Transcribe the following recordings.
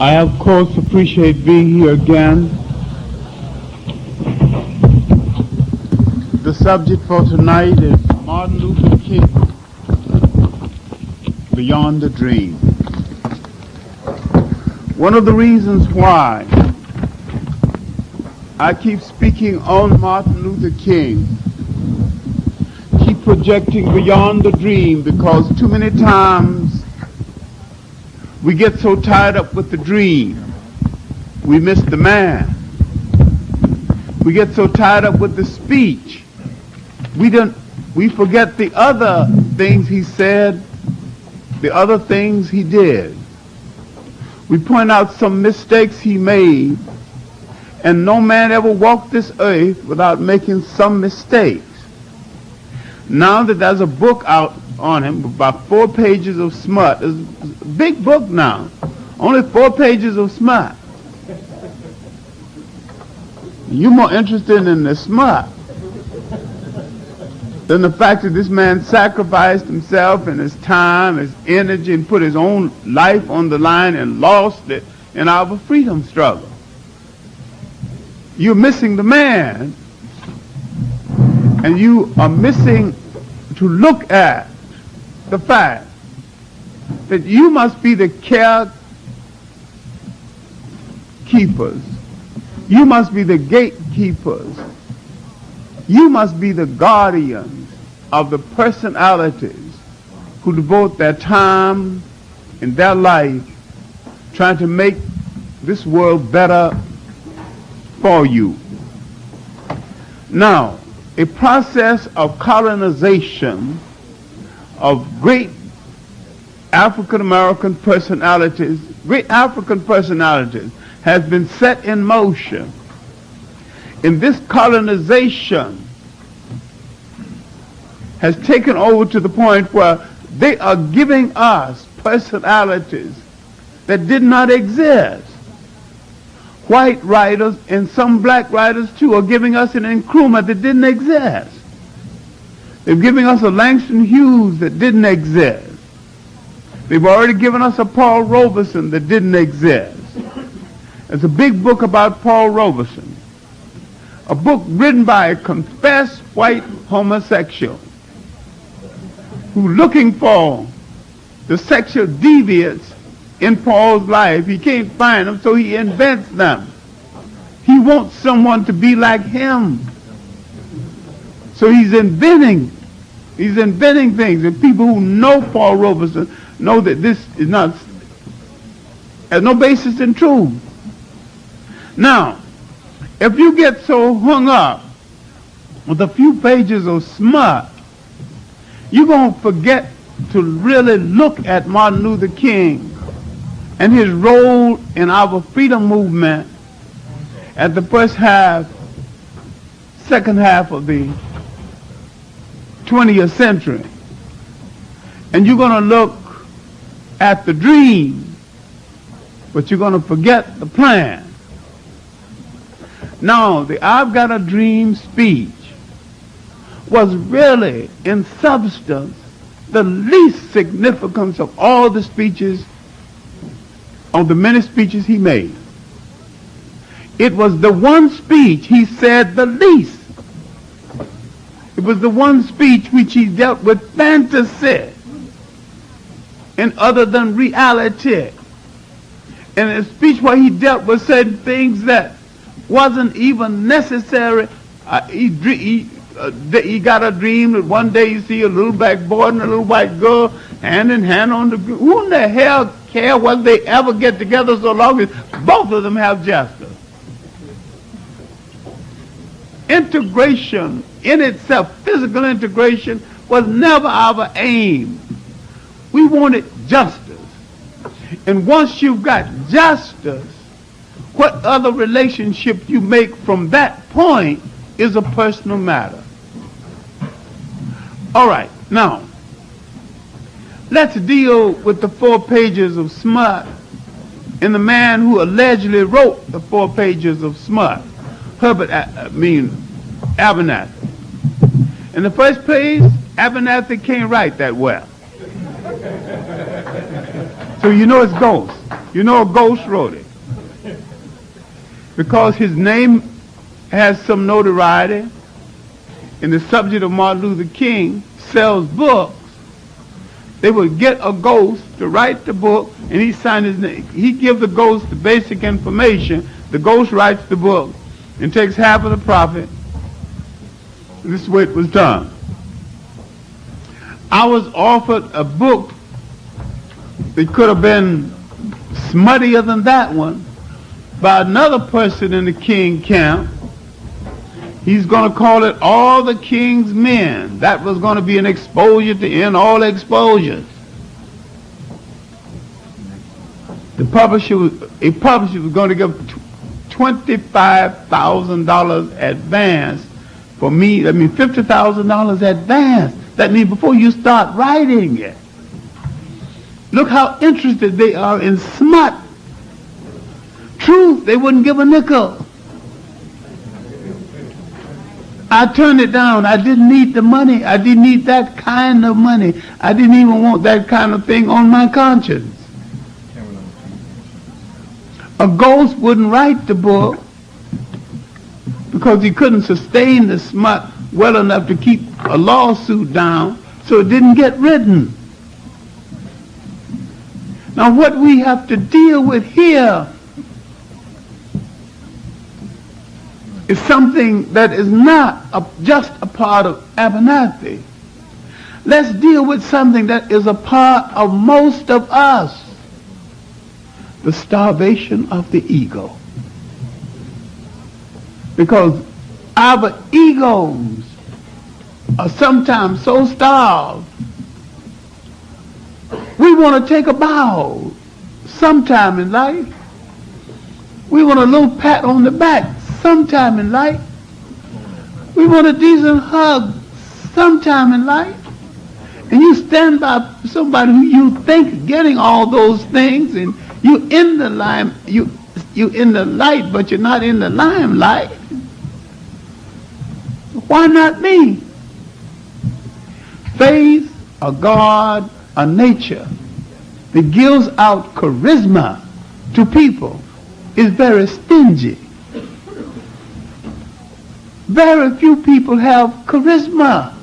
I, of course, appreciate being here again. The subject for tonight is Martin Luther King, Beyond the Dream. One of the reasons why I keep speaking on Martin Luther King, keep projecting beyond the dream, because too many times we get so tied up with the dream, we miss the man. We get so tied up with the speech, we forget the other things he said, the other things he did. We point out some mistakes he made, and no man ever walked this earth without making some mistakes. Now that there's a book out on him, about 4 pages of smut, it's a big book now, only 4 pages of smut. You're more interested in the smut than the fact that this man sacrificed himself and his time, his energy, and put his own life on the line and lost it in our freedom struggle. You're missing the man, and you are missing to look at the fact that you must be the carekeepers. You must be the gatekeepers. You must be the guardians of the personalities who devote their time and their life trying to make this world better for you. Now, a process of colonization of great African-American personalities, great African personalities, has been set in motion. And this colonization has taken over to the point where they are giving us personalities that did not exist. White writers and some black writers too are giving us an Nkrumah that didn't exist. They're giving us a Langston Hughes that didn't exist. They've already given us a Paul Robeson that didn't exist. There's a big book about Paul Robeson, a book written by a confessed white homosexual who's looking for the sexual deviants in Paul's life. He can't find them, so he invents them. He wants someone to be like him. So he's inventing things, and people who know Paul Robeson know that this is not, has no basis in truth. Now, if you get so hung up with a few pages of smut, you're going to forget to really look at Martin Luther King and his role in our freedom movement at the second half of the 20th century. And you're going to look at the dream, but you're going to forget the plan. Now, the I've Got a Dream speech was really, in substance, the least significance of all the speeches, of the many speeches he made. It was the one speech he said the least. It was the one speech which he dealt with fantasy and other than reality. And a speech where he dealt with certain things that wasn't even necessary. He got a dream that one day you see a little black boy and a little white girl hand in hand on the ground. Who in the hell care whether they ever get together so long as both of them have justice? Integration in itself, physical integration, was never our aim. We wanted justice. And once you've got justice, what other relationship you make from that point is a personal matter. All right, now, let's deal with the 4 pages of smut and the man who allegedly wrote the 4 pages of smut, Abernathy. In the first place, Abernathy can't write that well. So you know it's ghost. You know a ghost wrote it. Because his name has some notoriety, and the subject of Martin Luther King sells books, they would get a ghost to write the book, and he signed his name. He gives the ghost the basic information. The ghost writes the book and takes half of the profit. And this is the way it was done. I was offered a book that could have been smuttier than that one by another person in the King camp. He's going to call it All the King's Men. That was going to be an exposure to end all exposures. A publisher was going to give $25,000 advance for me. I mean, $50,000 advance. That means before you start writing it. Look how interested they are in smut. Truth, they wouldn't give a nickel. I turned it down. I didn't need the money. I didn't need that kind of money. I didn't even want that kind of thing on my conscience. A ghost wouldn't write the book because he couldn't sustain the smut well enough to keep a lawsuit down, so it didn't get written. Now what we have to deal with here is something that is not just a part of Abernathy. Let's deal with something that is a part of most of us. The starvation of the ego. Because our egos are sometimes so starved, we want to take a bow sometime in life. We want a little pat on the back sometime in life. We want a decent hug sometime in life. And you stand by somebody who you think is getting all those things, and you in the lime, you in the light, but you're not in the limelight. Why not me? Faith, a God, a nature that gives out charisma to people is very stingy. Very few people have charisma.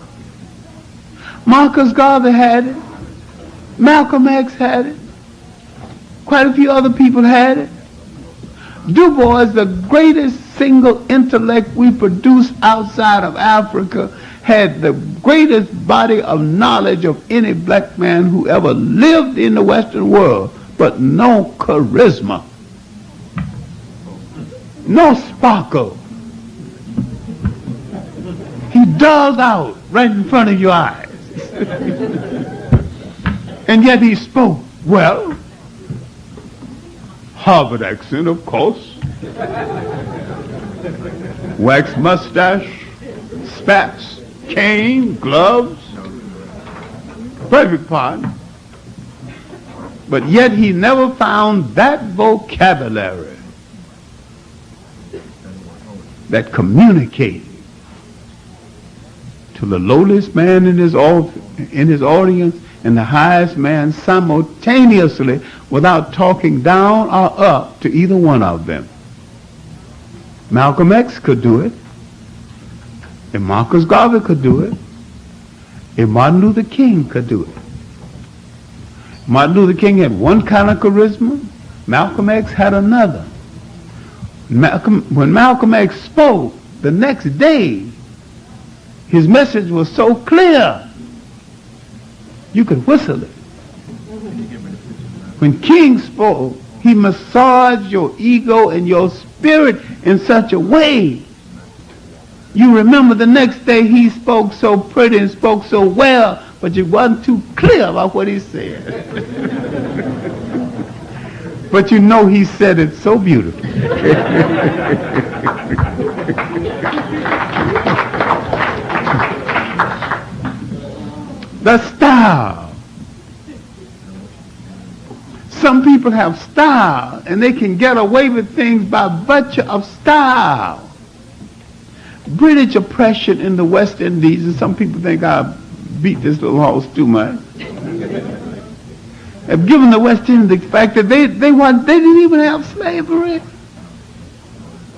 Marcus Garvey had it. Malcolm X had it. Quite a few other people had it. Du Bois, the greatest single intellect we produced outside of Africa, had the greatest body of knowledge of any black man who ever lived in the Western world, but no charisma. No sparkle. He dulled out right in front of your eyes. And yet he spoke well. Harvard accent, of course. Wax mustache, spats, cane, gloves. Perfect part. But yet he never found that vocabulary that communicated to the lowest man in his audience and the highest man simultaneously without talking down or up to either one of them. Malcolm X could do it, and Marcus Garvey could do it, and Martin Luther King could do it. Martin Luther King had one kind of charisma, Malcolm X had another. When Malcolm X spoke, the next day, his message was so clear, you could whistle it. When King spoke, he massaged your ego and your spirit in such a way. You remember the next day he spoke so pretty and spoke so well, but you wasn't too clear about what he said. But you know he said it so beautifully. The style. Some people have style, and they can get away with things by virtue of style. British oppression in the West Indies, and some people think I beat this little horse too much. have given the West Indians the fact that they didn't even have slavery.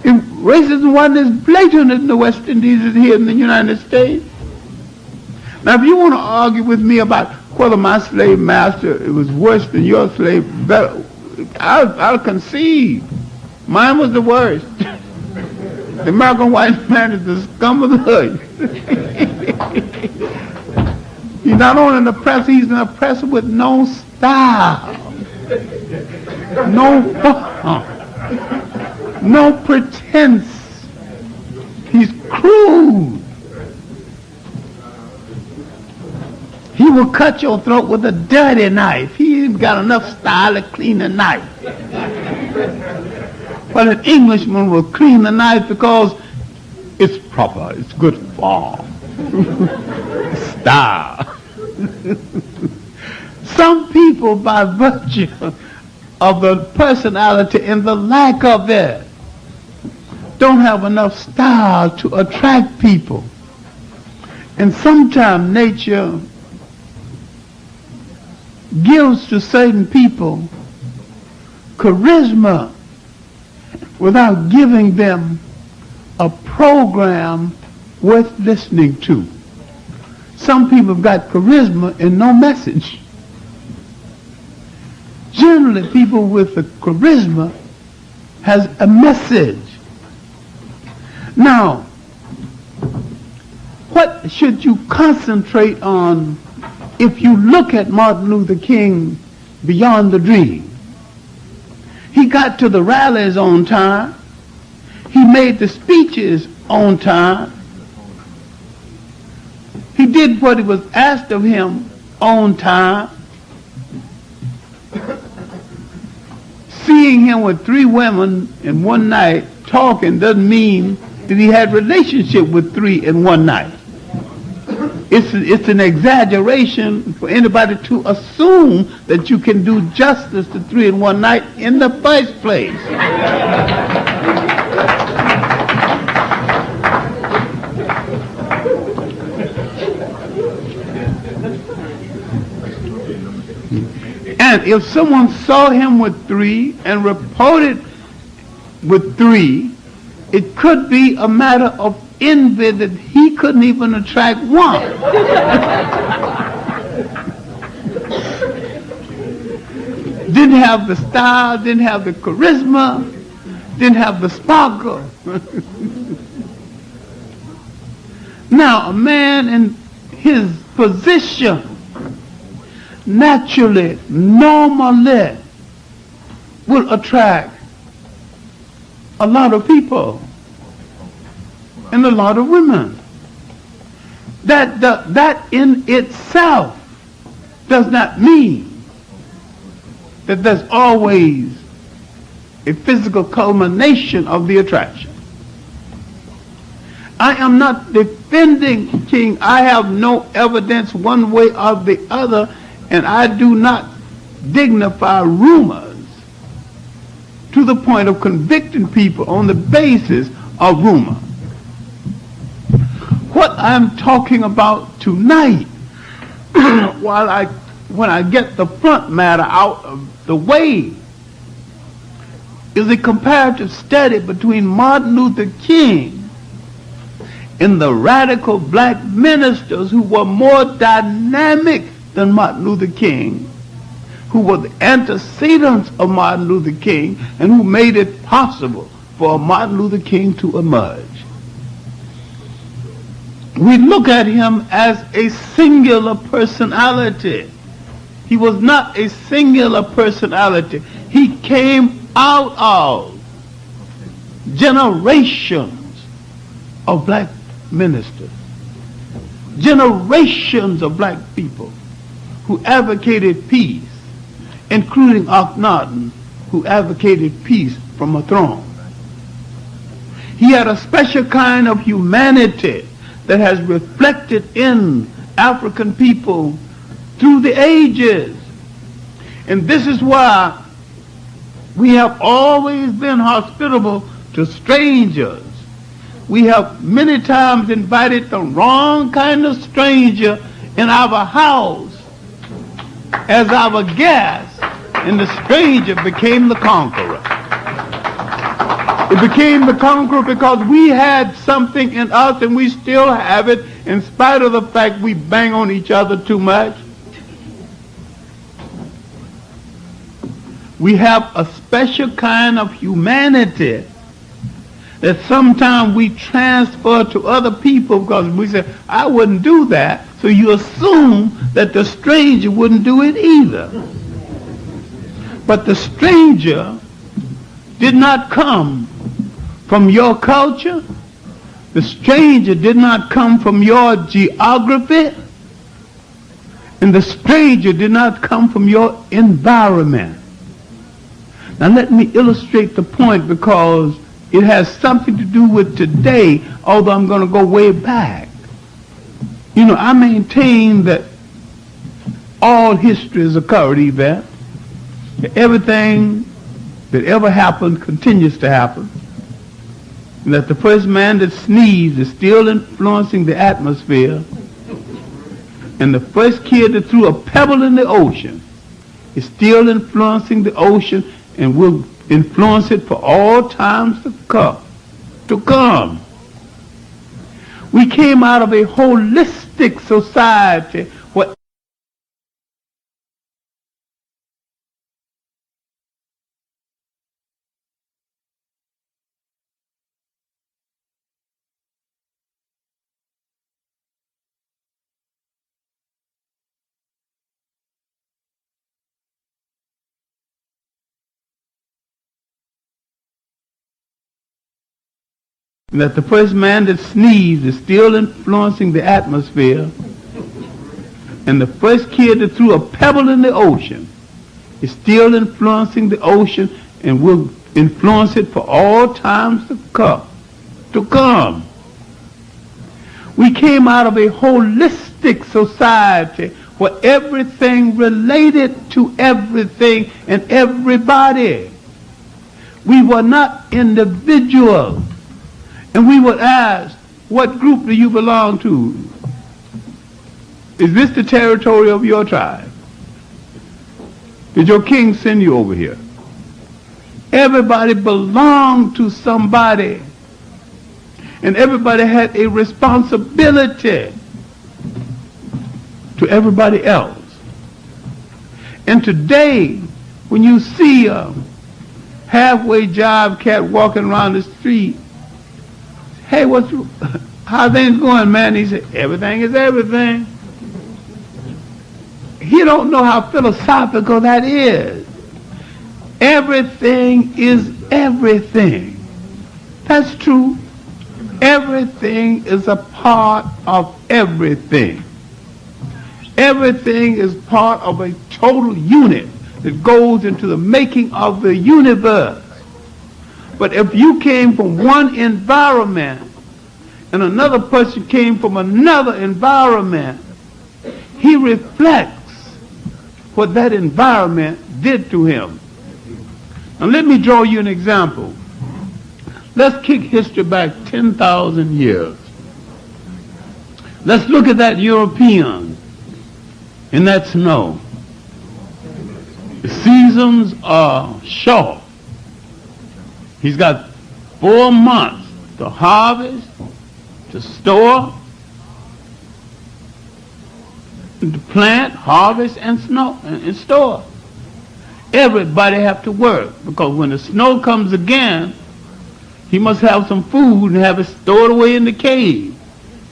And racism wasn't as blatant in the West Indies as here in the United States. Now, if you want to argue with me about whether my slave master it was worse than your slave, I'll concede. Mine was the worst. The American white man is the scum of the hood. He's not only an oppressor, he's an oppressor with no style, no fun, no pretense. He's crude. He will cut your throat with a dirty knife. He ain't got enough style to clean a knife. But an Englishman will clean the knife because it's proper, it's good form. Style. Some people, by virtue of the personality and the lack of it, don't have enough style to attract people. And sometimes nature gives to certain people charisma without giving them a program worth listening to. Some people have got charisma and no message. Generally, people with the charisma has a message. Now, what should you concentrate on if you look at Martin Luther King beyond the dream? He got to the rallies on time. He made the speeches on time. He did what it was asked of him on time. Seeing him with 3 women in one night talking doesn't mean that he had relationship with 3 in one night. It's an exaggeration for anybody to assume that you can do justice to 3 in one night in the first place. And if someone saw him with 3 and reported with 3, it could be a matter of envy that he couldn't even attract 1. Didn't have the style, didn't have the charisma, didn't have the sparkle. Now, a man in his position naturally, normally will attract a lot of people and a lot of women. That in itself does not mean that there's always a physical culmination of the attraction. I am not defending King. I have no evidence one way or the other, and I do not dignify rumors to the point of convicting people on the basis of rumor. What I'm talking about tonight, when I get the front matter out of the way, is a comparative study between Martin Luther King and the radical black ministers who were more dynamic than Martin Luther King, who were the antecedents of Martin Luther King, and who made it possible for Martin Luther King to emerge. We look at him as a singular personality. He was not a singular personality. He came out of generations of black ministers, generations of black people who advocated peace, including Akhenaten, who advocated peace from a throne. He had a special kind of humanity that has reflected in African people through the ages. And this is why we have always been hospitable to strangers. We have many times invited the wrong kind of stranger in our house as our guest, and the stranger became the conqueror. It became the conqueror because we had something in us, and we still have it, in spite of the fact we bang on each other too much. We have a special kind of humanity that sometimes we transfer to other people because we say, I wouldn't do that. So you assume that the stranger wouldn't do it either. But the stranger did not come from your culture. The stranger did not come from your geography. And the stranger did not come from your environment. Now let me illustrate the point because it has something to do with today, although I'm going to go way back. You know, I maintain that all history is a current event. Everything that ever happened continues to happen. And that the first man that sneezed is still influencing the atmosphere. And the first kid that threw a pebble in the ocean is still influencing the ocean and will influence it for all times to come. We came out of a holistic society where that the first man that sneezed is still influencing the atmosphere, and the first kid that threw a pebble in the ocean is still influencing the ocean and will influence it for all times to come. We came out of a holistic society where everything related to everything and everybody. We were not individuals. And we would ask, what group do you belong to? Is this the territory of your tribe? Did your king send you over here? Everybody belonged to somebody. And everybody had a responsibility to everybody else. And today, when you see a halfway job cat walking around the street, hey, how things going, man? He said, everything is everything. He don't know how philosophical that is. Everything is everything. That's true. Everything is a part of everything. Everything is part of a total unit that goes into the making of the universe. But if you came from one environment and another person came from another environment, he reflects what that environment did to him. Now let me draw you an example. Let's kick history back 10,000 years. Let's look at that European in that snow. The seasons are short. He's got 4 months to harvest, to store, to plant, harvest, and store. Everybody have to work because when the snow comes again, he must have some food and have it stored away in the cave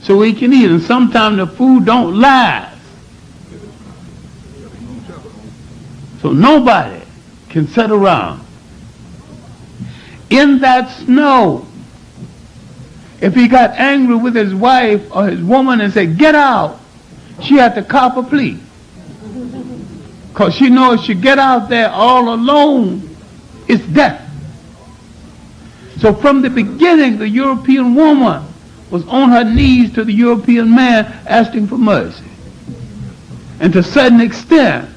so he can eat. And sometimes the food don't last. So nobody can sit around. In that snow, if he got angry with his wife or his woman and said, get out, she had to cop a plea. Because she knows if she get out there all alone, it's death. So from the beginning, the European woman was on her knees to the European man asking for mercy. And to a certain extent,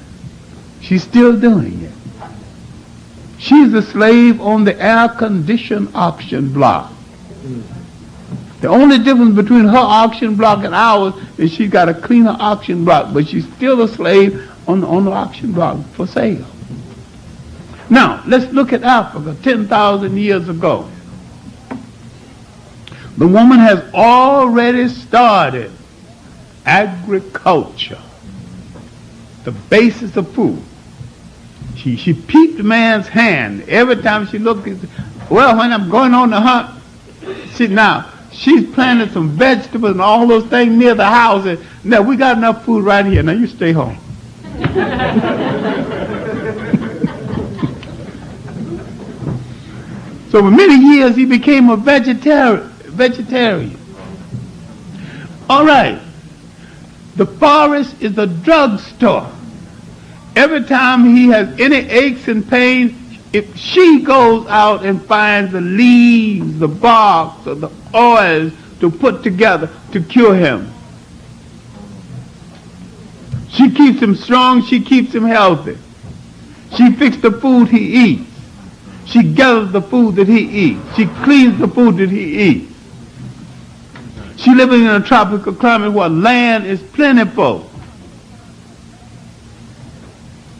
she's still doing it. She's a slave on the air-conditioned auction block. The only difference between her auction block and ours is she's got a cleaner auction block, but she's still a slave on the auction block for sale. Now, let's look at Africa 10,000 years ago. The woman has already started agriculture, the basis of food. She peeped the man's hand. Every time she looked, well, when I'm going on the hunt, she's planted some vegetables and all those things near the house. And now we got enough food right here. Now you stay home. So for many years he became a vegetarian. All right. The forest is a drugstore. Every time he has any aches and pains, if she goes out and finds the leaves, the barks, or the oils to put together to cure him. She keeps him strong, she keeps him healthy. She fixes the food he eats. She gathers the food that he eats. She cleans the food that he eats. She lives in a tropical climate where land is plentiful.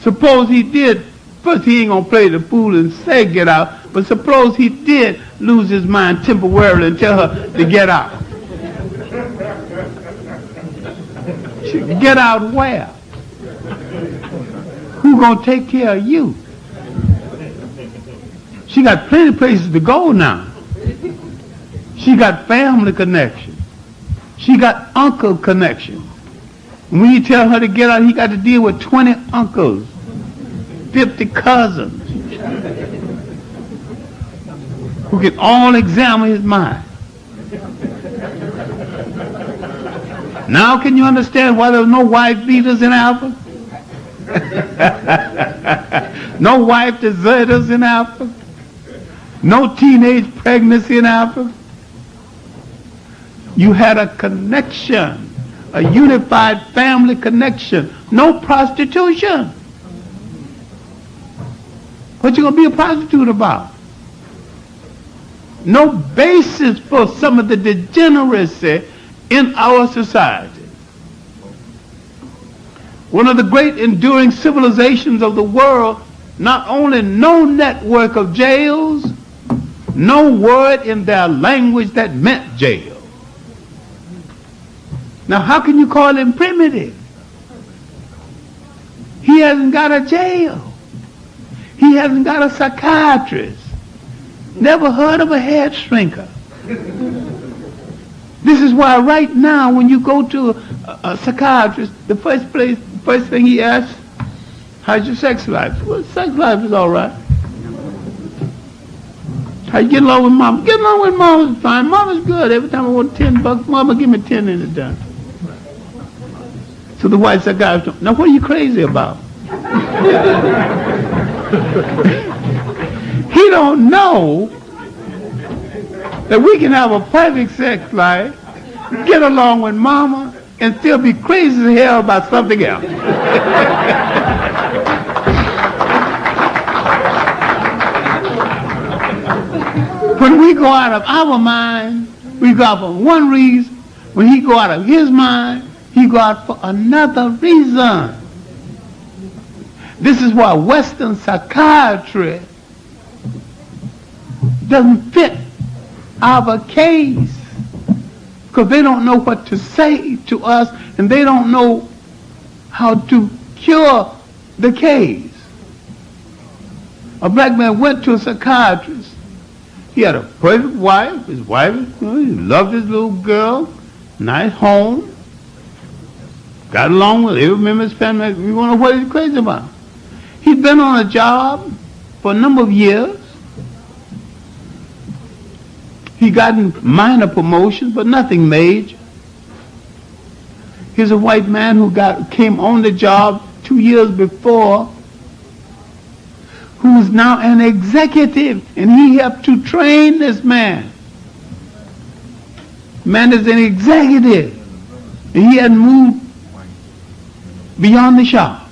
Suppose he did, first he ain't going to play the fool and say get out, but suppose he did lose his mind temporarily and tell her to get out. Get out where? Who going to take care of you? She got plenty of places to go now. She got family connection. She got uncle connection. And when you tell her to get out, he got to deal with 20 uncles, 50 cousins, who can all examine his mind. Now can you understand why there were no wife beaters in Africa? No wife deserters in Africa? No teenage pregnancy in Africa? You had a connection, a unified family connection. No prostitution. What you gonna be a prostitute about? No basis for some of the degeneracy in our society. One of the great enduring civilizations of the world, not only no network of jails, no word in their language that meant jail. Now how can you call him primitive? He hasn't got a jail. He hasn't got a psychiatrist. Never heard of a head shrinker. This is why right now when you go to a psychiatrist, the first thing he asks, how's your sex life? Well, sex life is all right. How you get along with mama? Get along with mama's fine. Mama's good. Every time I want $10, mama give me 10 in it done. So the white psychiatrist, now what are you crazy about? He don't know that we can have a perfect sex life, get along with mama, and still be crazy as hell about something else. When we go out of our mind, we go out for one reason. When he go out of his mind, he go out for another reason. This is why Western psychiatry doesn't fit our case, because they don't know what to say to us and they don't know how to cure the case. A black man went to a psychiatrist. He had a perfect wife. His wife, he loved his little girl, nice home, got along with every member of his family. We don't know what he's crazy about. He'd been on a job for a number of years. He gotten minor promotions, but nothing major. Here's a white man who came on the job 2 years before, who's now an executive, and he helped to train this man. Man is an executive, and he hadn't moved beyond the shop.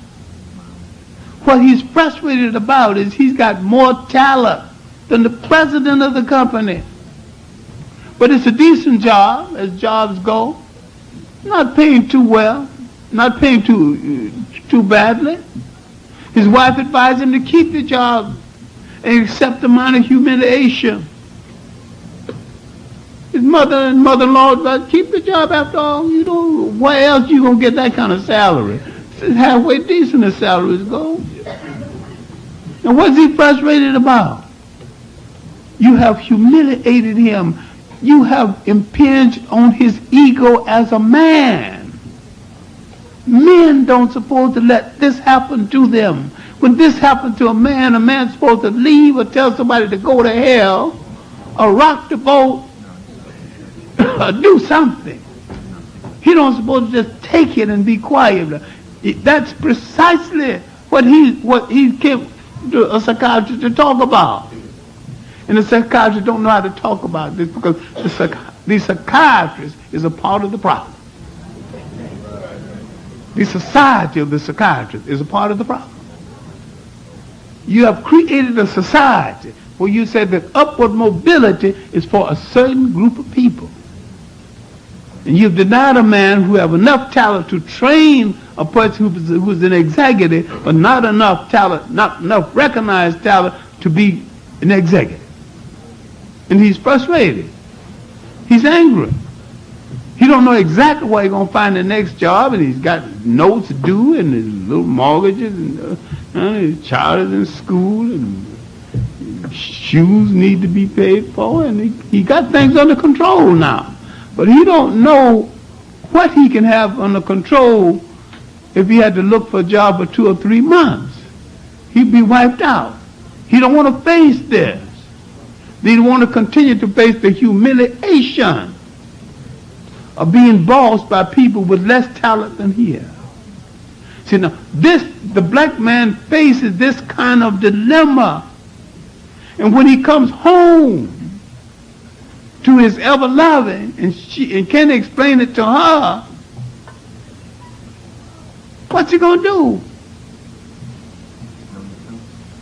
What he's frustrated about is he's got more talent than the president of the company. But it's a decent job, as jobs go. Not paying too well, not paying too too badly. His wife advised him to keep the job and accept the minor humiliation. His mother and mother-in-law advised, keep the job after all. You know, where else you going to get that kind of salary? It's halfway decent as salaries go. And what's he frustrated about? You have humiliated him. You have impinged on his ego as a man. Men don't supposed to let this happen to them. When this happens to a man's supposed to leave or tell somebody to go to hell or rock the boat or do something. He don't supposed to just take it and be quiet. That's precisely what he came to a psychiatrist to talk about. And the psychiatrist don't know how to talk about this because the psychiatrist is a part of the problem. The society of the psychiatrist is a part of the problem. You have created a society where you said that upward mobility is for a certain group of people. And you've denied a man who have enough talent to train a person who's an executive, but not enough talent, not enough recognized talent to be an executive. And he's frustrated. He's angry. He don't know exactly where he's going to find the next job, and he's got notes due and his little mortgages and his child is in school and shoes need to be paid for, and he got things under control now. But he don't know what he can have under control if he had to look for a job for 2 or 3 months. He'd be wiped out. He don't want to face this. They want to continue to face the humiliation of being bossed by people with less talent than he has. See, now, the black man faces this kind of dilemma. And when he comes home to his ever-loving, and can't explain it to her, what's he going to do?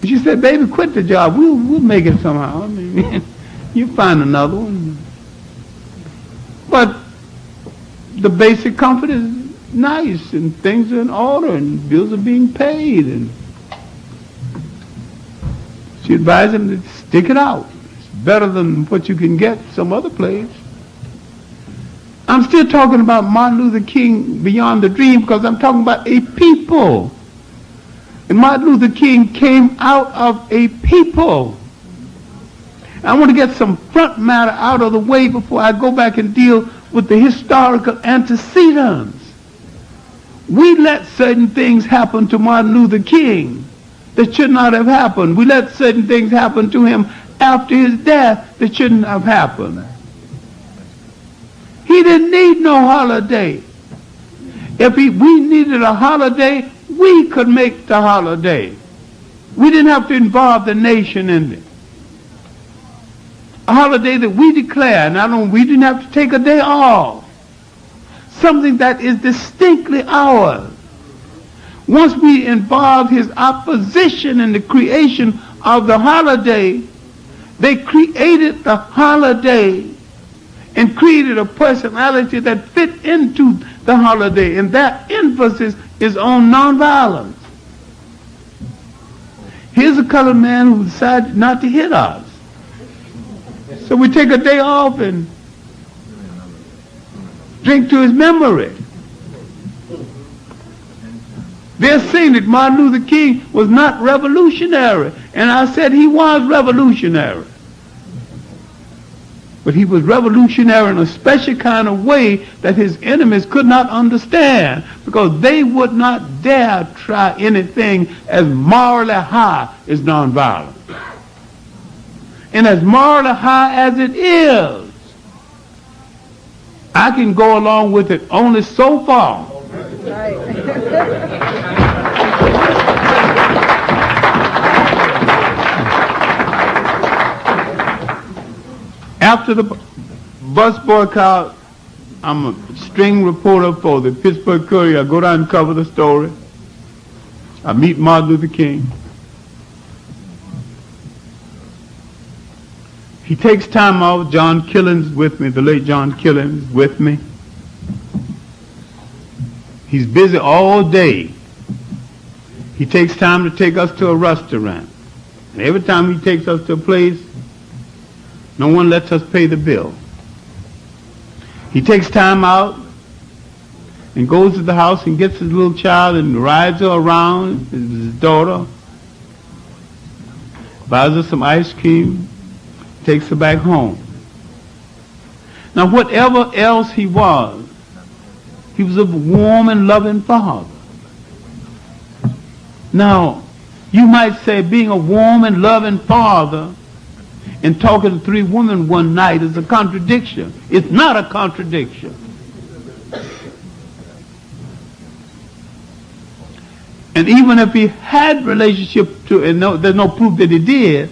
She said, baby, quit the job. We'll make it somehow. I mean, you find another one. But the basic comfort is nice, and things are in order, and bills are being paid. And she advised him to stick it out. It's better than what you can get some other place. I'm still talking about Martin Luther King Beyond the Dream because I'm talking about a people. And Martin Luther King came out of a people. I want to get some front matter out of the way before I go back and deal with the historical antecedents. We let certain things happen to Martin Luther King that should not have happened. We let certain things happen to him after his death that shouldn't have happened. He didn't need no holiday. If we needed a holiday, we could make the holiday. We didn't have to involve the nation in it. A holiday that we declare, and we didn't have to take a day off. Something that is distinctly ours. Once we involved his opposition in the creation of the holiday, they created the holiday and created a personality that fit into the holiday, and that emphasis is on nonviolence. Here's a colored man who decided not to hit us. So we take a day off and drink to his memory. They're saying that Martin Luther King was not revolutionary, and I said he was revolutionary. But he was revolutionary in a special kind of way that his enemies could not understand, because they would not dare try anything as morally high as nonviolence. And as morally high as it is, I can go along with it only so far. After the bus boycott, I'm a string reporter for the Pittsburgh Courier. I go down and cover the story. I meet Martin Luther King. He takes time off. John Killen's with me, the late John Killen is with me. He's busy all day He takes time to take us to a restaurant. And every time he takes us to a place, no one lets us pay the bill. He takes time out and goes to the house and gets his little child and rides her around, his daughter, buys her some ice cream, takes her back home. Now, whatever else he was a warm and loving father. Now, you might say being a warm and loving father and talking to 3 women one night is a contradiction. It's not a contradiction. And even if he had relationship to, and there's no proof that he did,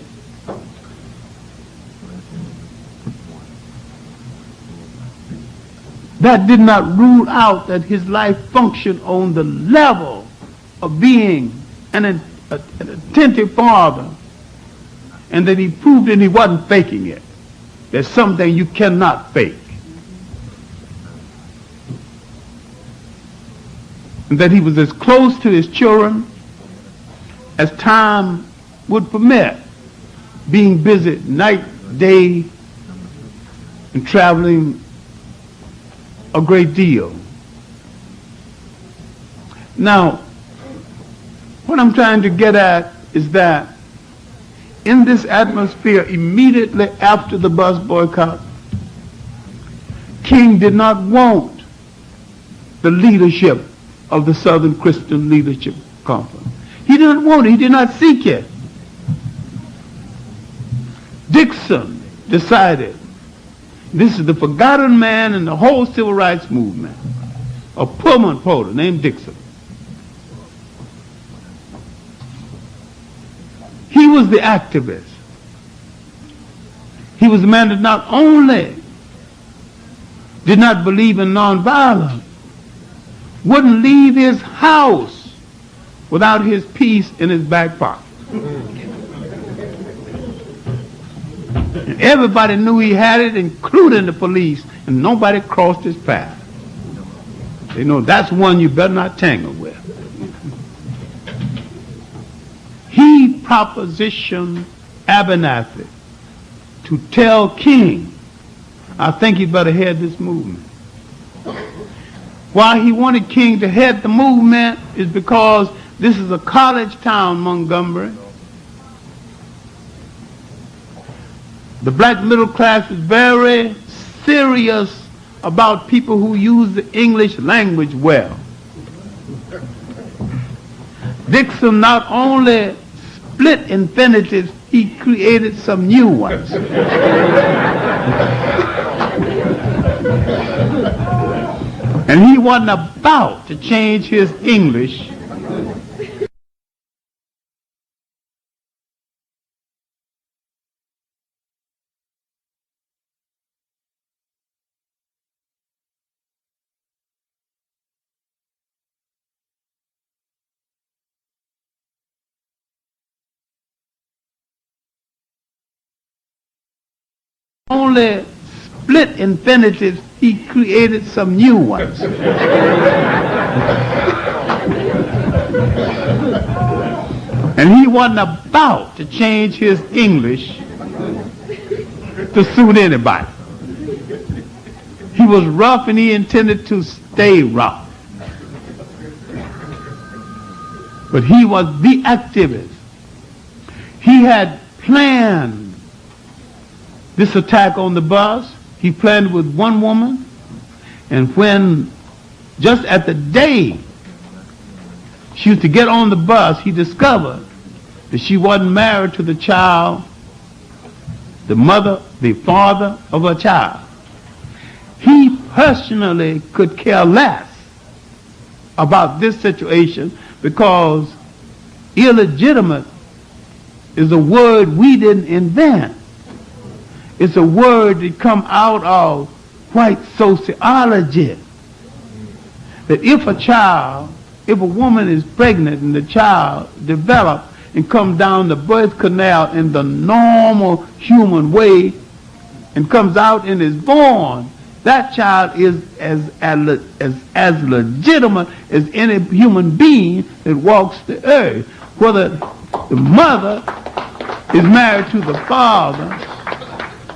that did not rule out that his life functioned on the level of being an attentive father, and that he proved that he wasn't faking it. There's something you cannot fake. And that he was as close to his children as time would permit, being busy night, day, and traveling a great deal. Now, what I'm trying to get at is that in this atmosphere immediately after the bus boycott, King did not want the leadership of the Southern Christian Leadership Conference. He didn't want it. He did not seek it. Dixon decided, this is the forgotten man in the whole civil rights movement, a Pullman porter named Dixon. He was the activist. He was a man that not only did not believe in nonviolence, wouldn't leave his house without his piece in his back pocket. And everybody knew he had it, including the police, and nobody crossed his path. They know that's one you better not tangle with. He propositioned Abernathy to tell King, I think you better head this movement. Why he wanted King to head the movement is because this is a college town, Montgomery. The black middle class is very serious about people who use the English language well. Dixon not only split infinitives, he created some new ones. And he wasn't about to change his English . Only split infinitives, he created some new ones. And he wasn't about to change his English to suit anybody. He was rough and he intended to stay rough. But he was the activist. He had planned this attack on the bus. He planned with one woman, and when just at the day she was to get on the bus, he discovered that she wasn't married to the child, the father of her child. He personally could care less about this situation because illegitimate is a word we didn't invent. It's a word that come out of white sociology. That if a woman is pregnant and the child develops and comes down the birth canal in the normal human way and comes out and is born, that child is as legitimate as any human being that walks the earth. Whether the mother is married to the father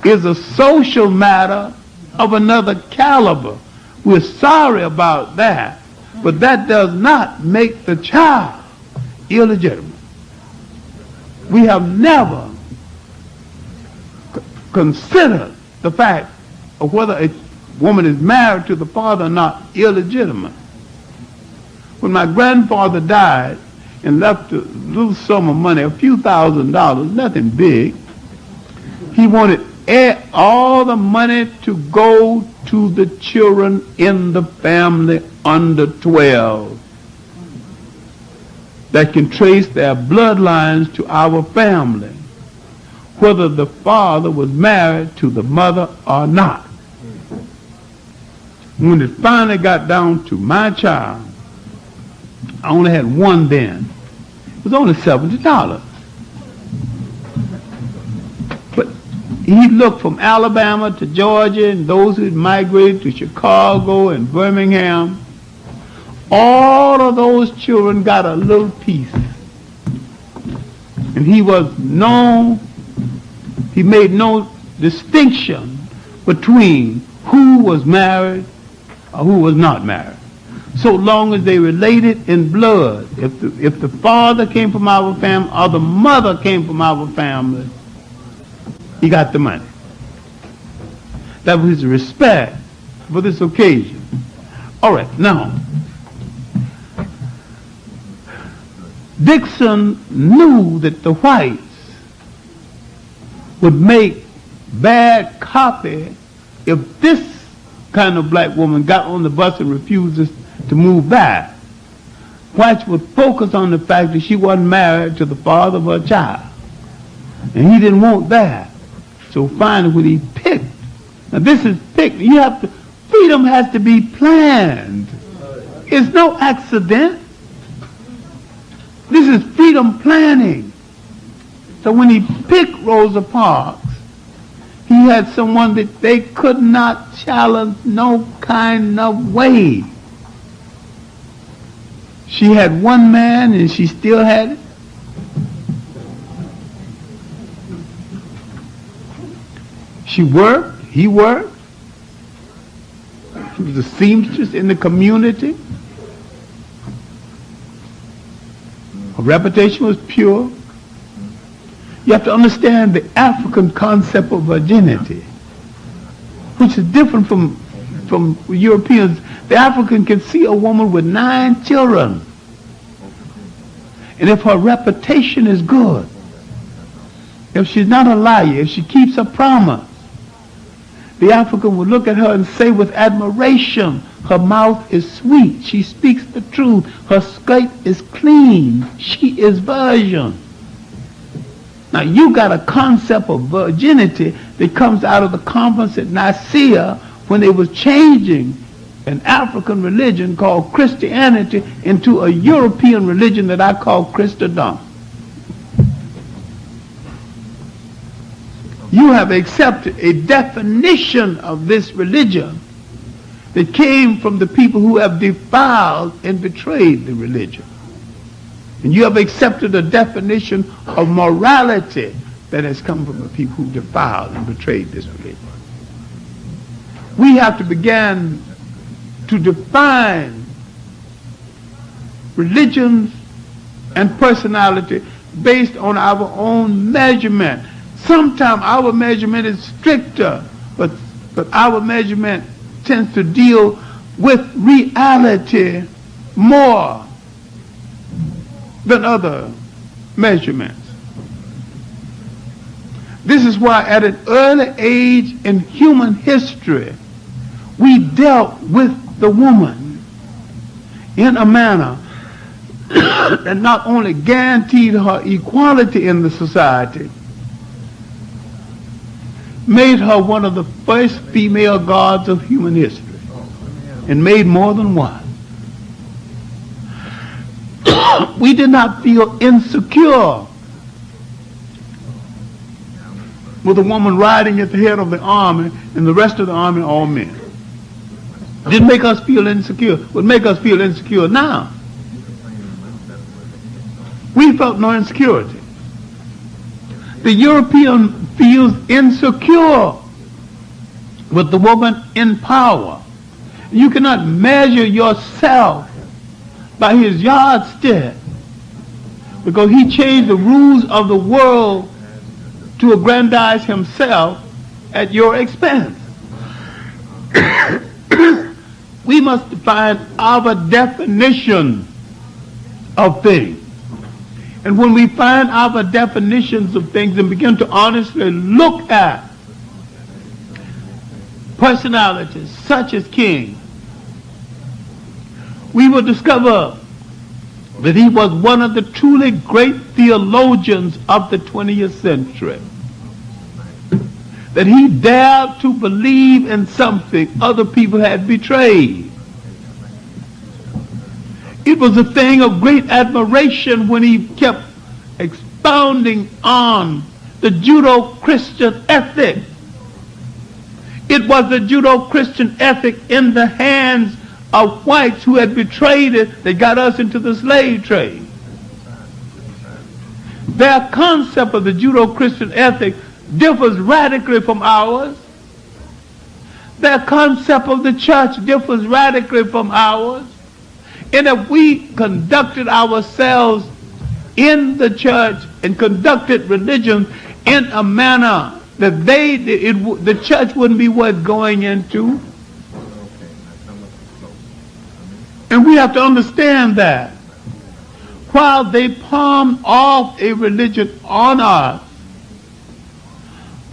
is a social matter of another caliber. We're sorry about that, but that does not make the child illegitimate. We have never considered the fact of whether a woman is married to the father or not illegitimate. When my grandfather died and left a little sum of money, a few $1,000s, nothing big, he wanted all the money to go to the children in the family under 12 that can trace their bloodlines to our family, whether the father was married to the mother or not. When it finally got down to my child, I only had one then. It was only $70. But he looked from Alabama to Georgia, and those who had migrated to Chicago and Birmingham. All of those children got a little piece. And he made no distinction between who was married or who was not married, so long as they related in blood. If the father came from our family or the mother came from our family, he got the money. That was his respect for this occasion. All right, now, Dixon knew that the whites would make bad copy if this kind of black woman got on the bus and refuses to move back. Whites would focus on the fact that she wasn't married to the father of her child. And he didn't want that. So finally when he picked, now this is picked, freedom has to be planned. It's no accident. This is freedom planning. So when he picked Rosa Parks, he had someone that they could not challenge no kind of way. She had one man and she still had it. She worked, he worked. She was a seamstress in the community. Her reputation was pure. You have to understand the African concept of virginity, which is different from Europeans. The African can see a woman with 9 children. And if her reputation is good, if she's not a liar, if she keeps her promise, the African will look at her and say with admiration, her mouth is sweet, she speaks the truth, her skirt is clean, she is virgin. Now you got a concept of virginity that comes out of the conference at Nicaea when they was changing an African religion called Christianity into a European religion that I call Christendom. You have accepted a definition of this religion that came from the people who have defiled and betrayed the religion. And you have accepted a definition of morality that has come from the people who defiled and betrayed this religion. We have to begin to define religions and personality based on our own measurement. Sometimes our measurement is stricter, but our measurement tends to deal with reality more than other measurements. This is why at an early age in human history, we dealt with the woman in a manner that not only guaranteed her equality in the society, made her one of the first female gods of human history, and made more than one. We did not feel insecure with a woman riding at the head of the army and the rest of the army all men. Didn't make us feel insecure. Would make us feel insecure now. We felt no insecurity. The European feels insecure with the woman in power. You cannot measure yourself by his yardstick because he changed the rules of the world to aggrandize himself at your expense. We must find our definition of things. And when we find our definitions of things and begin to honestly look at personalities such as King, we will discover that he was one of the truly great theologians of the 20th century. That he dared to believe in something other people had betrayed. It was a thing of great admiration when he kept expounding on the Judeo-Christian ethic. It was the Judeo-Christian ethic in the hands of whites who had betrayed it that got us into the slave trade. Their concept of the Judeo-Christian ethic differs radically from ours. Their concept of the church differs radically from ours. And if we conducted ourselves in the church and conducted religion in a manner that the church wouldn't be worth going into. And we have to understand that while they palmed off a religion on us,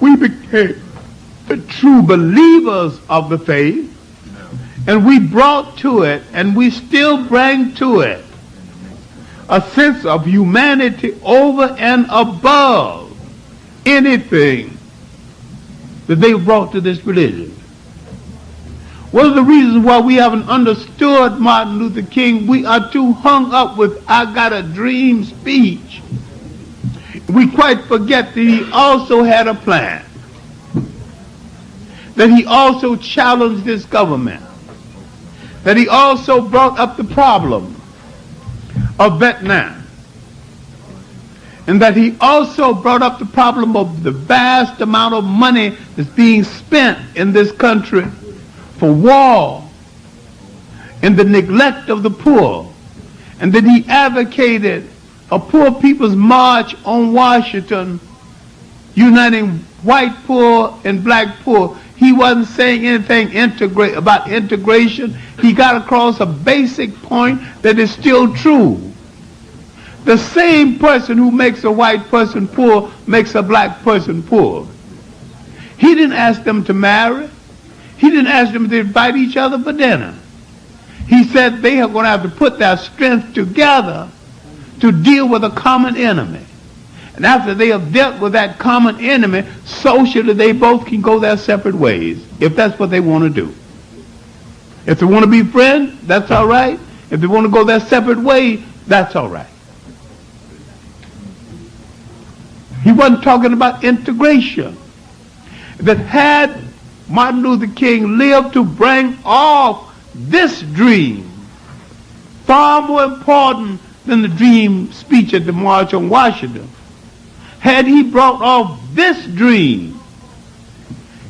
we became the true believers of the faith, and we brought to it, and we still bring to it, a sense of humanity over and above anything that they brought to this religion. One of the reasons why we haven't understood Martin Luther King, we are too hung up with "I got a dream" speech. We quite forget that he also had a plan. That he also challenged this government. That he also brought up the problem of Vietnam. And that he also brought up the problem of the vast amount of money that's being spent in this country for war and the neglect of the poor. And that he advocated a poor people's march on Washington, uniting white poor and black poor. He wasn't saying anything about integration. He got across a basic point that is still true. The same person who makes a white person poor makes a black person poor. He didn't ask them to marry. He didn't ask them to invite each other for dinner. He said they are going to have to put their strength together to deal with a common enemy. And after they have dealt with that common enemy, socially they both can go their separate ways, if that's what they want to do. If they want to be friends, that's all right. If they want to go their separate ways, that's all right. He wasn't talking about integration. That had Martin Luther King lived to bring off this dream, far more important than the dream speech at the March on Washington, had he brought off this dream,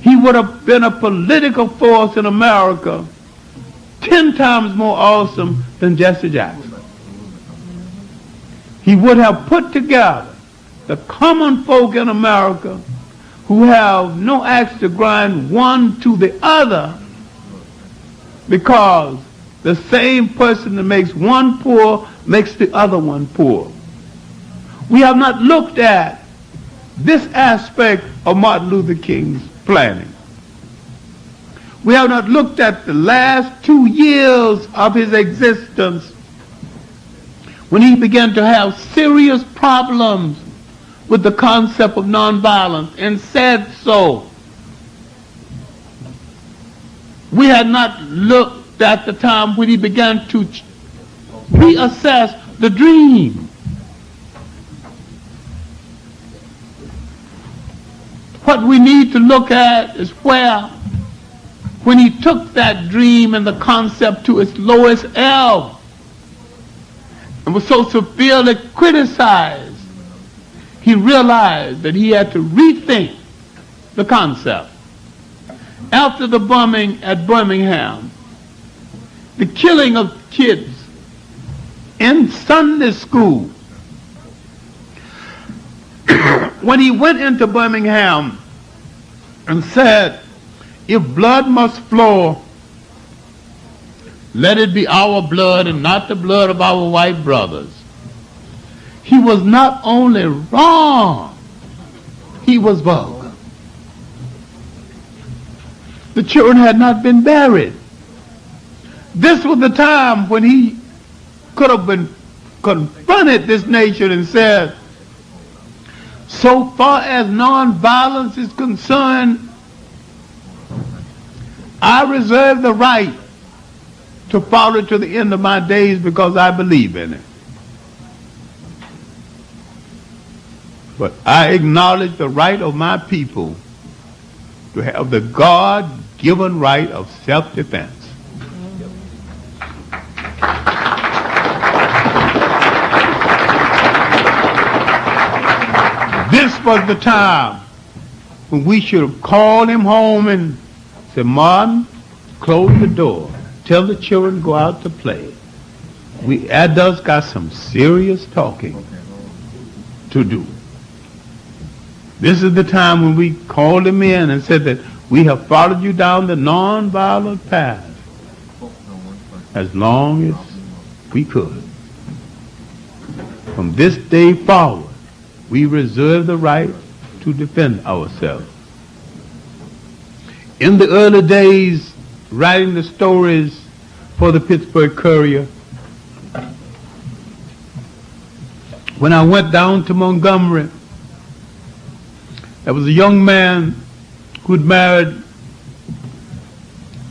he would have been a political force in America 10 times more awesome than Jesse Jackson. He would have put together the common folk in America who have no axe to grind one to the other, because the same person that makes one poor makes the other one poor. We have not looked at this aspect of Martin Luther King's planning. We have not looked at the last 2 years of his existence when he began to have serious problems with the concept of nonviolence, and said so. We had not looked at the time when he began to reassess the dream. What we need to look at is where when he took that dream and the concept to its lowest ebb and was so severely criticized, he realized that he had to rethink the concept. After the bombing at Birmingham, the killing of kids in Sunday school, when he went into Birmingham and said, if blood must flow, let it be our blood and not the blood of our white brothers, he was not only wrong, he was vulgar. The children had not been buried. This was the time when he could have been confronted this nation and said, so far as nonviolence is concerned, I reserve the right to follow it to the end of my days because I believe in it. But I acknowledge the right of my people to have the God-given right of self-defense. This was the time when we should have called him home and said, Martin, close the door. Tell the children to go out to play. We adults got some serious talking to do. This is the time when we called him in and said that we have followed you down the nonviolent path as long as we could. From this day forward, we reserve the right to defend ourselves. In the early days, writing the stories for the Pittsburgh Courier, when I went down to Montgomery, there was a young man who'd married a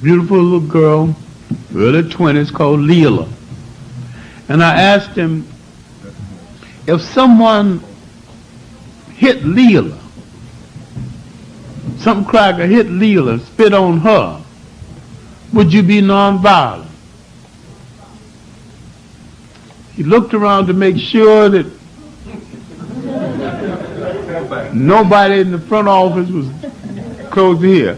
beautiful little girl, early 20s, called Leela. And I asked him, if someone hit Leela, some cracker hit Leela, spit on her, would you be nonviolent? He looked around to make sure that nobody in the front office was close to here.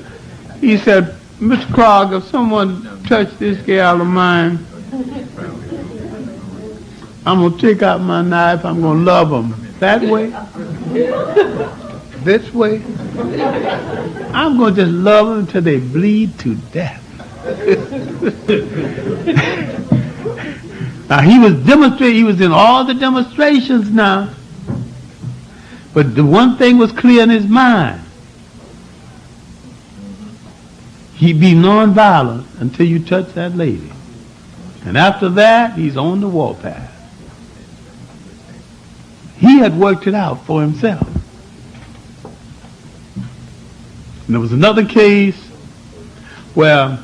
He said, Mr. Clarke, if someone touched this gal of mine, I'm going to take out my knife, I'm going to love them. That way? This way? I'm going to just love them until they bleed to death. Now he was demonstrating, he was in all the demonstrations now. But the one thing was clear in his mind. He'd be nonviolent until you touch that lady. And after that, he's on the warpath. He had worked it out for himself. And there was another case where